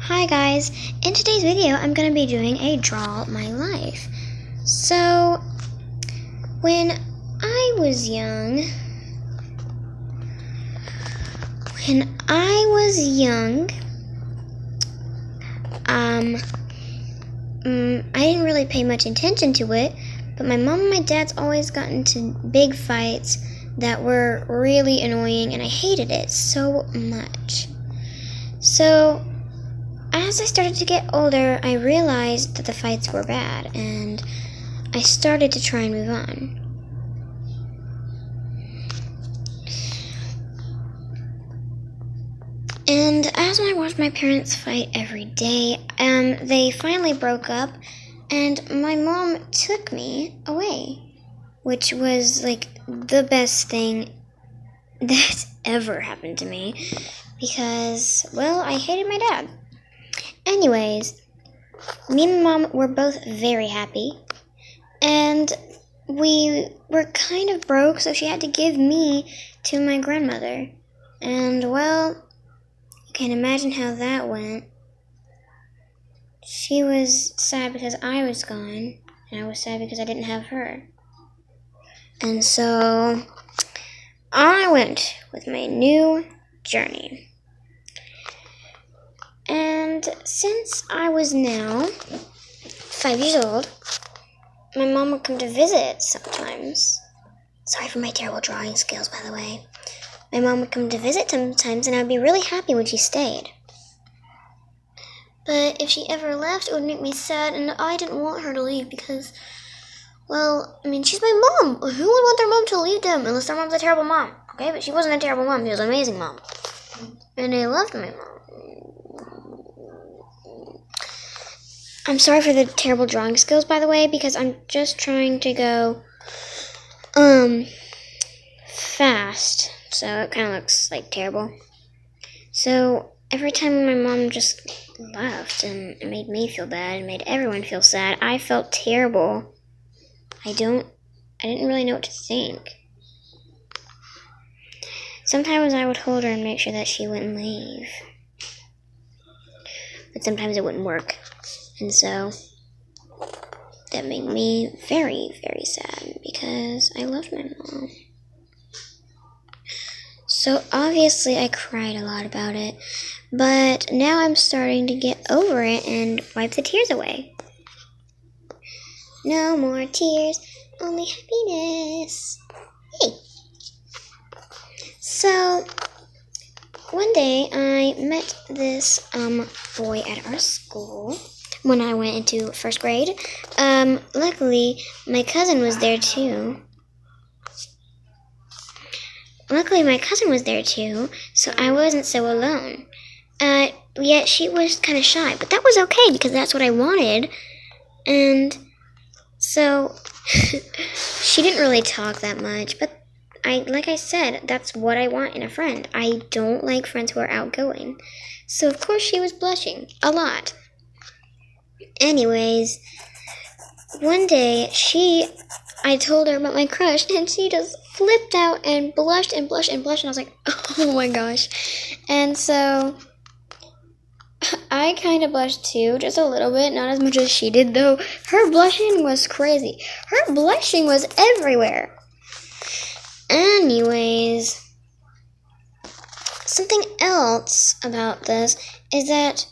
Hi guys, in today's video I'm going to be doing a Draw My Life. So, when I was young, I didn't really pay much attention to it, but my mom and my dad's always gotten into big fights that were really annoying and I hated it so much. So, as I started to get older, I realized that the fights were bad, and I started to try and move on. And as I watched my parents fight every day, they finally broke up, and my mom took me away, which was like the best thing that ever happened to me, because, well, I hated my dad. Anyways, me and Mom were both very happy, and we were kind of broke, so she had to give me to my grandmother. And, well, you can imagine how that went. She was sad because I was gone, and I was sad because I didn't have her. And so, I went with my new journey. And since I was now 5 years old, my mom would come to visit sometimes. Sorry for my terrible drawing skills, by the way. My mom would come to visit sometimes, and I'd be really happy when she stayed. But if she ever left, it would make me sad, and I didn't want her to leave because, well, I mean, she's my mom. Who would want their mom to leave them unless their mom's a terrible mom? Okay, but she wasn't a terrible mom. She was an amazing mom. And I loved my mom. I'm sorry for the terrible drawing skills, by the way, because I'm just trying to go, fast, so it kind of looks, like, terrible. So, every time my mom just left, and it made me feel bad, and made everyone feel sad, I felt terrible. I didn't really know what to think. Sometimes I would hold her and make sure that she wouldn't leave. But sometimes it wouldn't work. And so, that made me very, very sad because I loved my mom. So, obviously, I cried a lot about it. But now I'm starting to get over it and wipe the tears away. No more tears, only happiness. Hey! So, one day I met this boy at our school when I went into first grade. Luckily, my cousin was there too. So I wasn't so alone. Yet she was kind of shy, but that was okay because that's what I wanted. And so she didn't really talk that much, but like I said, that's what I want in a friend. I don't like friends who are outgoing. So of course she was blushing a lot. Anyways, one day I told her about my crush, and she just flipped out and blushed and blushed and blushed, and I was like, oh my gosh. And so I kind of blushed too, just a little bit, not as much as she did though. Her blushing was crazy. Her blushing was everywhere. Anyways, something else about this is that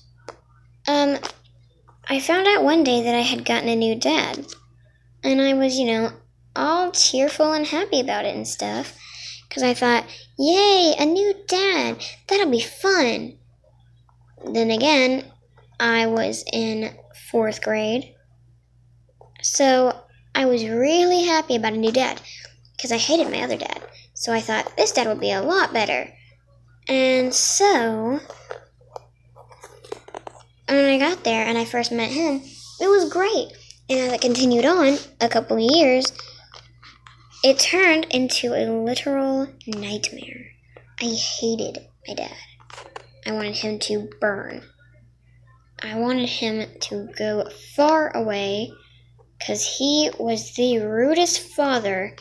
I found out one day that I had gotten a new dad. And I was, all tearful and happy about it and stuff. Because I thought, yay, a new dad. That'll be fun. Then again, I was in 4th grade. So I was really happy about a new dad. Because I hated my other dad. So I thought, this dad would be a lot better. And so, when I got there and I first met him, it was great. And as it continued on, a couple of years, it turned into a literal nightmare. I hated my dad. I wanted him to burn. I wanted him to go far away because he was the rudest father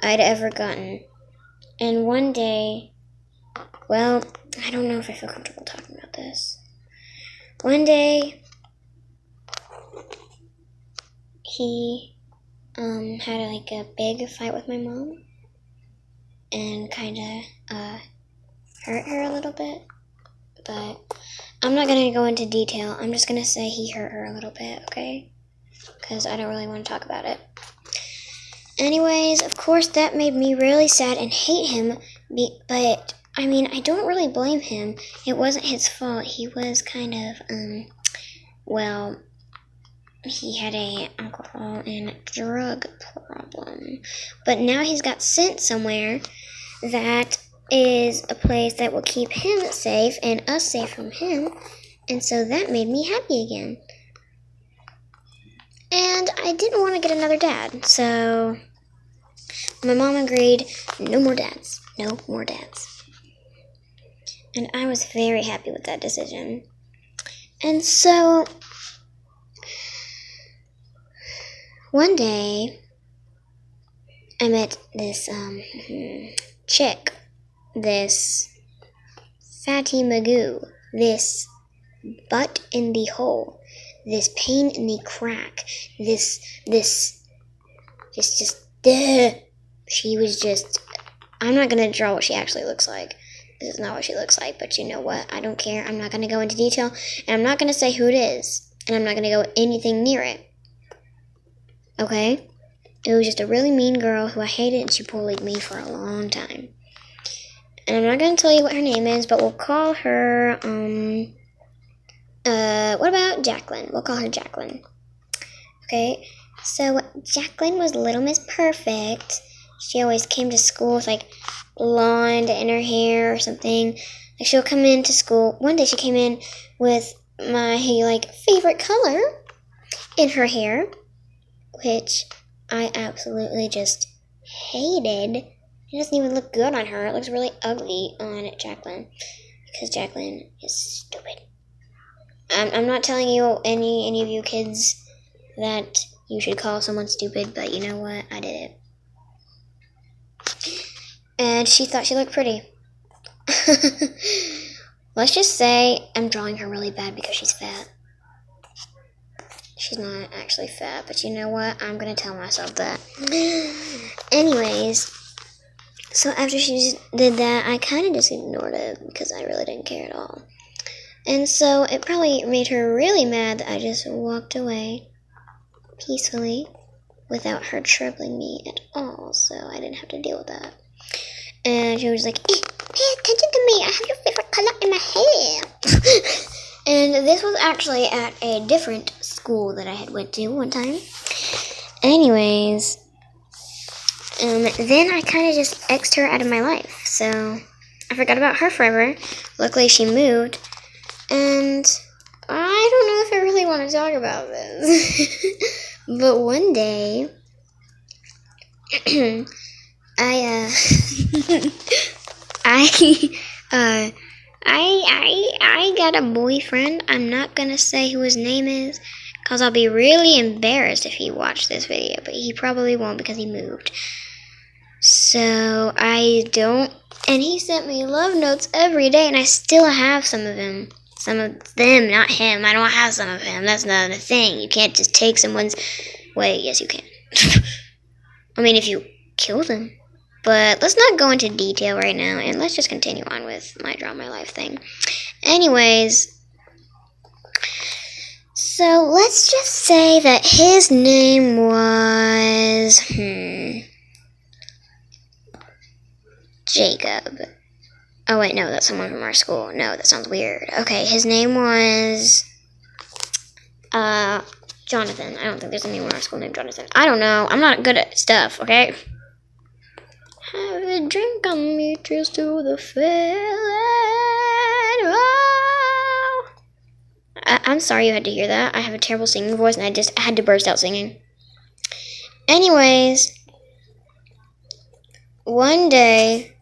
I'd ever gotten. And one day, well, I don't know if I feel comfortable talking about this. one day he had like a big fight with my mom and kind of hurt her a little bit, but I'm not going to go into detail. I'm just going to say he hurt her a little bit, okay? Because I don't really want to talk about it. Anyways, of course, that made me really sad and hate him, but, I mean, I don't really blame him. It wasn't his fault. He was kind of, well, he had a alcohol and drug problem. But now he's got sent somewhere that is a place that will keep him safe and us safe from him. And so that made me happy again. And I didn't want to get another dad, so my mom agreed, no more dads, no more dads. And I was very happy with that decision. And so one day I met this chick, this Fatty Magoo, this butt in the hole, this pain in the crack, she was just, I'm not going to draw what she actually looks like. This is not what she looks like, but you know what? I don't care. I'm not going to go into detail, and I'm not going to say who it is, and I'm not going to go anything near it. Okay? It was just a really mean girl who I hated, and she bullied me for a long time. And I'm not going to tell you what her name is, but we'll call her, what about Jacqueline? We'll call her Jacqueline. Okay, so Jacqueline was Little Miss Perfect. She always came to school with, like, blonde in her hair or something. Like, she'll come into school. One day she came in with my, like, favorite color in her hair, which I absolutely just hated. It doesn't even look good on her. It looks really ugly on Jacqueline, because Jacqueline is stupid. I'm not telling you, any of you kids, that you should call someone stupid, but you know what? I did it. And she thought she looked pretty. Let's just say I'm drawing her really bad because she's fat. She's not actually fat, but you know what? I'm going to tell myself that. Anyways, so after she did that, I kind of just ignored it because I really didn't care at all. And so it probably made her really mad that I just walked away peacefully without her troubling me at all, so I didn't have to deal with that. And she was like, pay attention to me, I have your favorite color in my hair. And this was actually at a different school that I had went to one time. Anyways, then I kind of just X'd her out of my life, so I forgot about her forever. Luckily she moved. And I don't know if I really want to talk about this. But one day, I got a boyfriend. I'm not going to say who his name is, because I'll be really embarrassed if he watched this video. But he probably won't because he moved. So I don't, and he sent me love notes every day, and I still have some of them. Some of them, not him. I don't have some of him. That's not a thing. You can't just take someone's... Wait, yes you can. I mean, if you kill them. But let's not go into detail right now, and let's just continue on with my Draw My Life thing. Anyways, so let's just say that his name was... Jacob. Oh, wait, no, that's someone from our school. No, that sounds weird. Okay, his name was, Jonathan. I don't think there's anyone in our school named Jonathan. I don't know. I'm not good at stuff, okay? Have a drink on me, cheers to the feeling. Oh. I'm sorry you had to hear that. I have a terrible singing voice, and I just had to burst out singing. Anyways, one day,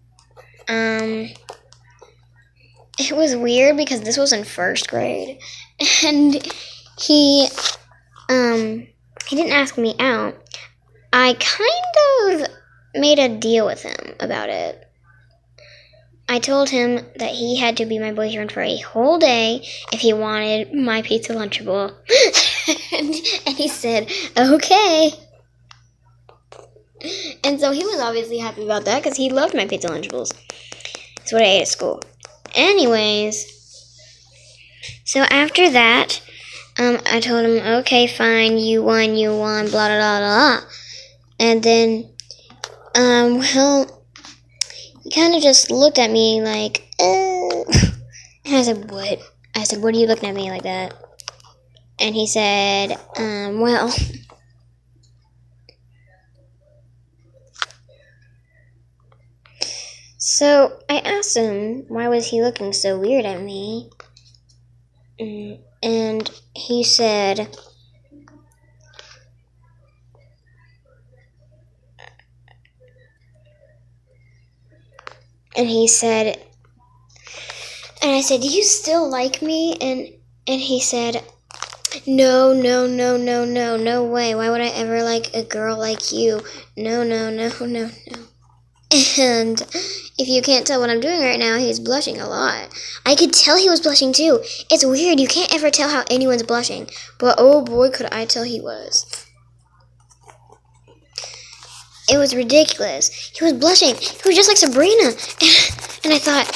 it was weird because this was in first grade, and he didn't ask me out. I kind of made a deal with him about it. I told him that he had to be my boyfriend for a whole day if he wanted my pizza Lunchable. and he said, okay. And so he was obviously happy about that because he loved my pizza Lunchables. That's what I ate at school. Anyways, so after that, I told him, okay, fine, you won, blah, blah, blah, blah. And then, he kind of just looked at me like, And I said, what? I said, what are you looking at me like that? And he said, well... So I asked him why was he looking so weird at me, and he said, and I said, do you still like me? And he said, no way. Why would I ever like a girl like you? No. And if you can't tell what I'm doing right now, he's blushing a lot. I could tell he was blushing too. It's weird. You can't ever tell how anyone's blushing. But oh boy, could I tell he was. It was ridiculous. He was blushing. He was just like Sabrina. And I thought,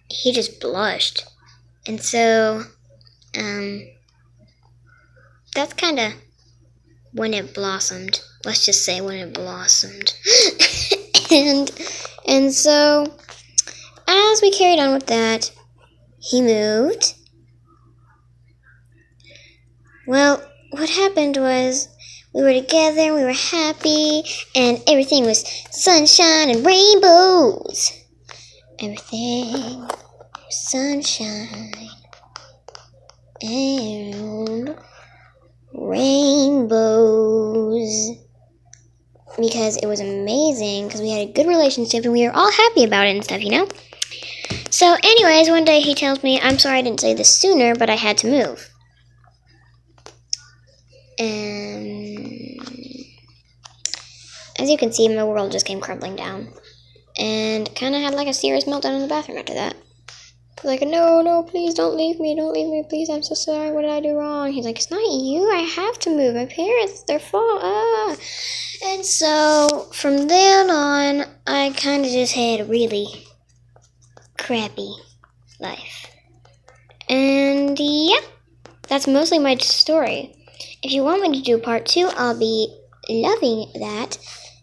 he just blushed. And so, that's kind of when it blossomed. Let's just say when it blossomed. and so, as we carried on with that, he moved. Well, what happened was we were together, we were happy, and everything was sunshine and rainbows. Everything was sunshine and rainbows. Because it was amazing, because we had a good relationship and we were all happy about it and stuff, you know? So anyways, one day he tells me, I'm sorry I didn't say this sooner, but I had to move. And as you can see, my world just came crumbling down. And kind of had like a serious meltdown in the bathroom after that. Like, no, please don't leave me, please, I'm so sorry, what did I do wrong? He's like, it's not you, I have to move, my parents, it's their fault, And so, from then on, I kind of just had a really crappy life. And yeah, that's mostly my story. If you want me to do part 2, I'll be loving that.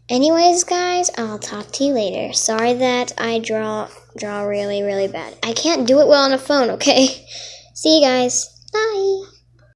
Anyways, guys, I'll talk to you later. Sorry that I draw really, really bad. I can't do it well on a phone, okay? See you guys.